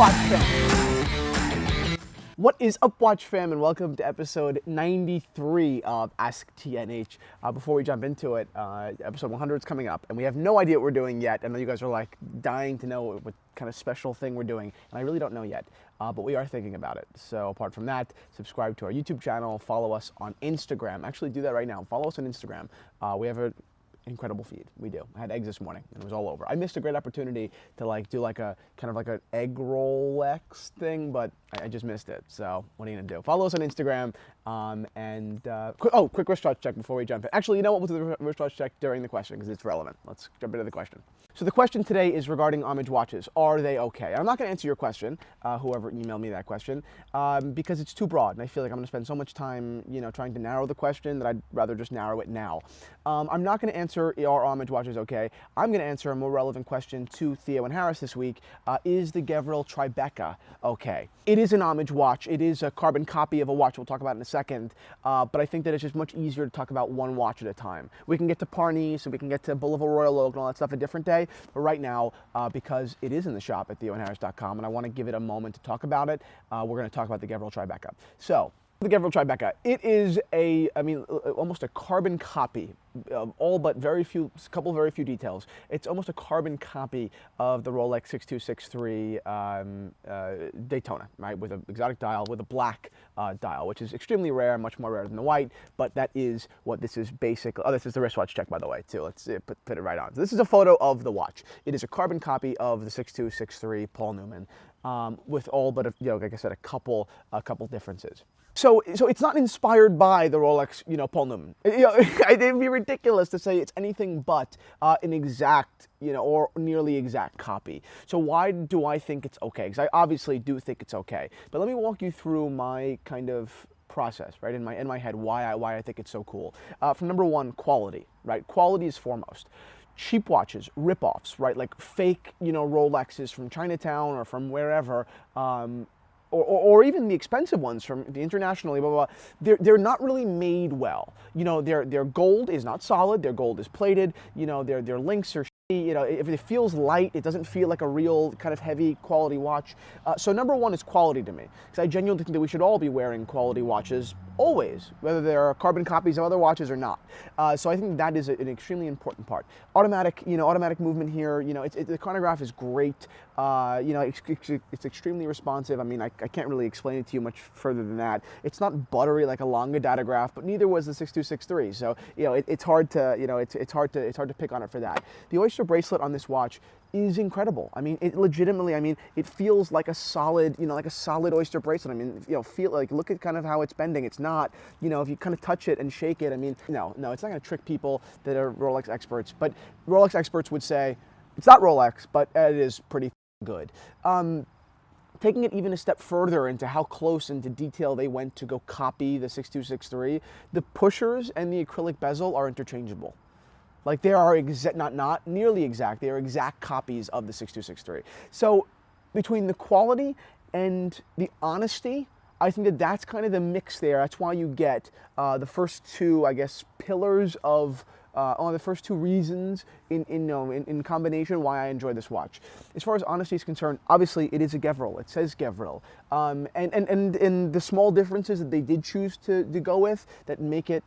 Watch fam? What is up, Watch fam, and welcome to episode 93 of Ask TNH. Before we jump into it, episode 100 is coming up, and we have no idea what we're doing yet. I know you guys are like dying to know what kind of special thing we're doing, and I really don't know yet, but we are thinking about it. So apart from that, subscribe to our YouTube channel, follow us on Instagram. Actually, do that right now. Follow us on Instagram. We have an incredible feed. We do. I had eggs this morning, and it was all over. I missed a great opportunity to do like a kind of like an egg Rolex thing, but I just missed it. So what are you gonna do? Follow us on Instagram, quick wristwatch check before we jump in. Actually, you know what? We'll do the wristwatch check during the question because it's relevant. Let's jump into the question. So the question today is regarding homage watches. Are they okay? I'm not going to answer your question, whoever emailed me that question, because it's too broad, and I feel like I'm going to spend so much time, trying to narrow the question that I'd rather just narrow it now. I'm not going to answer are homage watches okay. I'm going to answer a more relevant question to Theo and Harris this week. Is the Gevril Tribeca okay? It is an homage watch. It is a carbon copy of a watch we'll talk about in a second, but I think that it's just much easier to talk about one watch at a time. We can get to Parnis, and we can get to Boulevard Royal Oak and all that stuff a different day. But right now, because it is in the shop at theoandharris.com, and I want to give it a moment to talk about it, we're going to talk about the Gevril Tribeca. So, the Gevril Tribeca, it is almost a carbon copy of all but very few details. It's almost a carbon copy of the Rolex 6263 Daytona, right, with an exotic dial, with a black dial, which is extremely rare, much more rare than the white, but that is what this is basically. Oh, this is the wristwatch check, by the way, too. Let's put it right on. So this is a photo of the watch. It is a carbon copy of the 6263 Paul Newman, with all but, like I said, a couple differences. So it's not inspired by the Rolex, Paul Newman. It'd be ridiculous to say it's anything but an exact, or nearly exact copy. So why do I think it's okay? Because I obviously do think it's okay. But let me walk you through my kind of process, right, in my head, why I think it's so cool. From number one, quality, right? Quality is foremost. Cheap watches, rip-offs, right, like fake, Rolexes from Chinatown or from wherever, or even the expensive ones from the internationally, blah, blah, blah, they're not really made well. Their gold is not solid, their gold is plated, their links are if it feels light, it doesn't feel like a real kind of heavy quality watch. So number one is quality to me, because I genuinely think that we should all be wearing quality watches always, whether they're carbon copies of other watches or not. So I think that is an extremely important part. Automatic movement here. The chronograph is great. It's extremely responsive. I mean, I can't really explain it to you much further than that. It's not buttery like a Longa datograph, but neither was the 6263. So it's hard to it's hard to pick on it for that. The oyster bracelet on this watch is incredible. I mean, it legitimately, it feels like a solid, like a solid oyster bracelet. I mean, look at kind of how it's bending. It's not, if you kind of touch it and shake it, no, it's not going to trick people that are Rolex experts. But Rolex experts would say, it's not Rolex, but it is pretty good. Taking it even a step further into how close into detail they went to go copy the 6263, the pushers and the acrylic bezel are interchangeable. Like they are not nearly exact, they are exact copies of the 6263. So between the quality and the honesty, I think that that's kind of the mix there. That's why you get the first two, I guess, pillars of the first two reasons in combination why I enjoy this watch. As far as honesty is concerned, obviously it is a Gevril. It says Gevril. And the small differences that they did choose to go with that make it,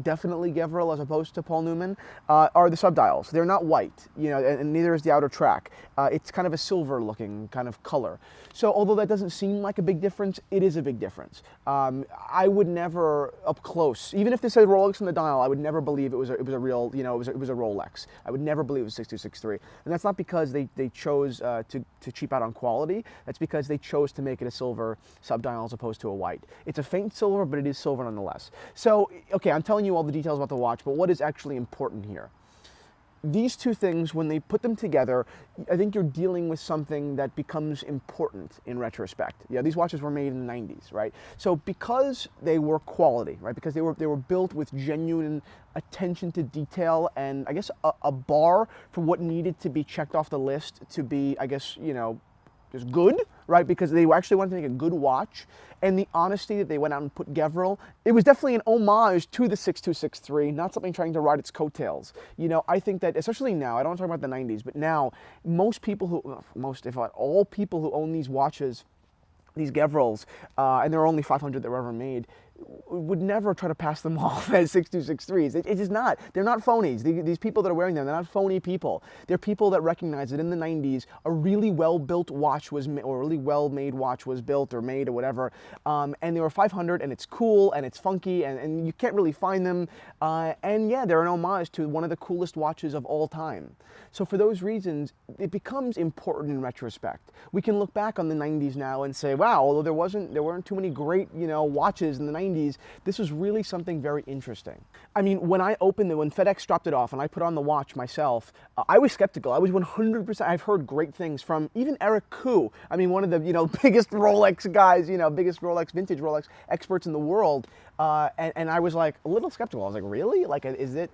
definitely Gevril as opposed to Paul Newman, are the subdials. They're not white, and neither is the outer track. It's kind of a silver looking kind of color. So although that doesn't seem like a big difference, it is a big difference. I would never, up close, even if this said Rolex on the dial, I would never believe it was a real, it was a Rolex. I would never believe it was 6263. And that's not because they chose to cheap out on quality. That's because they chose to make it a silver subdial as opposed to a white. It's a faint silver, but it is silver nonetheless. So, okay, I'm telling you all the details about the watch, but what is actually important here? These two things, when they put them together, I think you're dealing with something that becomes important in retrospect. These watches were made in the 90s, right? So because they were quality, right? Because they were built with genuine attention to detail and I guess a bar for what needed to be checked off the list to be, I guess, just good. right? Because they actually wanted to make a good watch, and the honesty that they went out and put Gevril, it was definitely an homage to the 6263, not something trying to ride its coattails. You know, I think that, especially now, I don't want to talk about the 90s, but now, most people who, if not all people who own these watches, these Gevrils, and there are only 500 that were ever made, would never try to pass them off as 6263s. It is not. They're not phonies. These people that are wearing them, they're not phony people. They're people that recognize that in the 90s, a really well-built watch was, or a really well-made watch was built or made or whatever, and they were 500, and it's cool, and it's funky, and you can't really find them, and yeah, they're an homage to one of the coolest watches of all time. So for those reasons, it becomes important in retrospect. We can look back on the 90s now and say, wow, although there weren't too many great, you know, watches in the 90s, this was really something very interesting. I mean, when FedEx dropped it off and I put on the watch myself, I was skeptical. I was 100%, I've heard great things from even Eric Koo. I mean, one of the, you know, biggest Rolex guys, you know, biggest vintage Rolex experts in the world. And I was like a little skeptical. I was like, really? Like, is it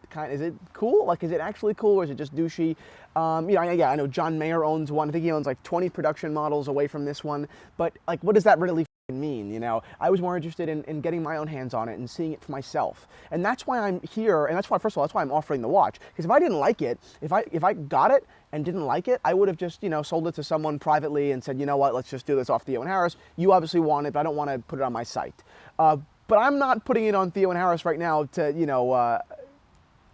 cool? Like, is it actually cool, or is it just douchey? You know, yeah, I know John Mayer owns one. I think he owns like 20 production models away from this one. But like, what does that really mean? You know, I was more interested in getting my own hands on it and seeing it for myself. And that's why I'm here. And that's why, first of all, that's why I'm offering the watch. Because if I didn't like it, if I got it and didn't like it, I would have just, you know, sold it to someone privately and said, you know what, let's just do this off Theo Harris. You obviously want it, but I don't want to put it on my site. But I'm not putting it on Theo Harris right now to, you know,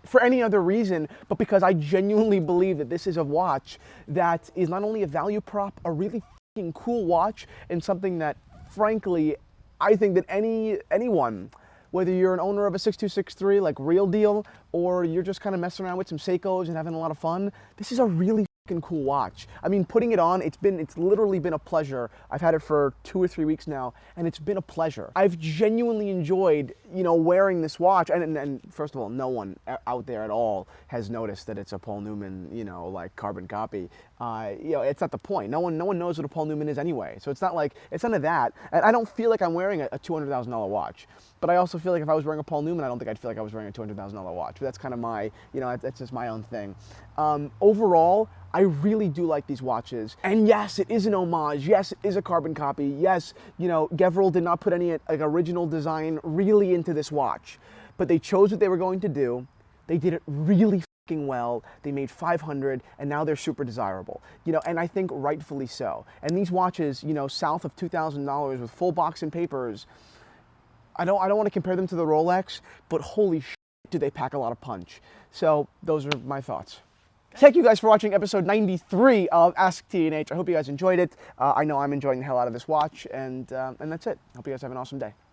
for any other reason, but because I genuinely believe that this is a watch that is not only a value prop, a really f***ing cool watch, and something that, frankly, I think that anyone, whether you're an owner of a 6263, like real deal, or you're just kind of messing around with some Seikos and having a lot of fun, this is a really f***ing cool watch. I mean, putting it on, it's literally been a pleasure. I've had it for 2 or 3 weeks now, and it's been a pleasure. I've genuinely enjoyed, you know, wearing this watch, and first of all, no one out there at all has noticed that it's a Paul Newman, you know, like carbon copy. You know, it's not the point. No one knows what a Paul Newman is anyway. So it's not like, it's none of that. And I don't feel like I'm wearing a $200,000 watch. But I also feel like if I was wearing a Paul Newman, I don't think I'd feel like I was wearing a $200,000 watch. But that's kind of my, you know, that's just my own thing. Overall, I really do like these watches. And yes, it is an homage. Yes, it is a carbon copy. Yes, you know, Gevril did not put any like original design really into this watch. But they chose what they were going to do. They did it really well. They made 500, and now they're super desirable, you know, and I think rightfully so. And these watches, you know, south of $2,000 with full box and papers, I don't want to compare them to the Rolex, but holy shit, do they pack a lot of punch. So those are my thoughts. Thank you guys for watching episode 93 of Ask T&H. I hope you guys enjoyed it. I know I'm enjoying the hell out of this watch, and that's it. Hope you guys have an awesome day.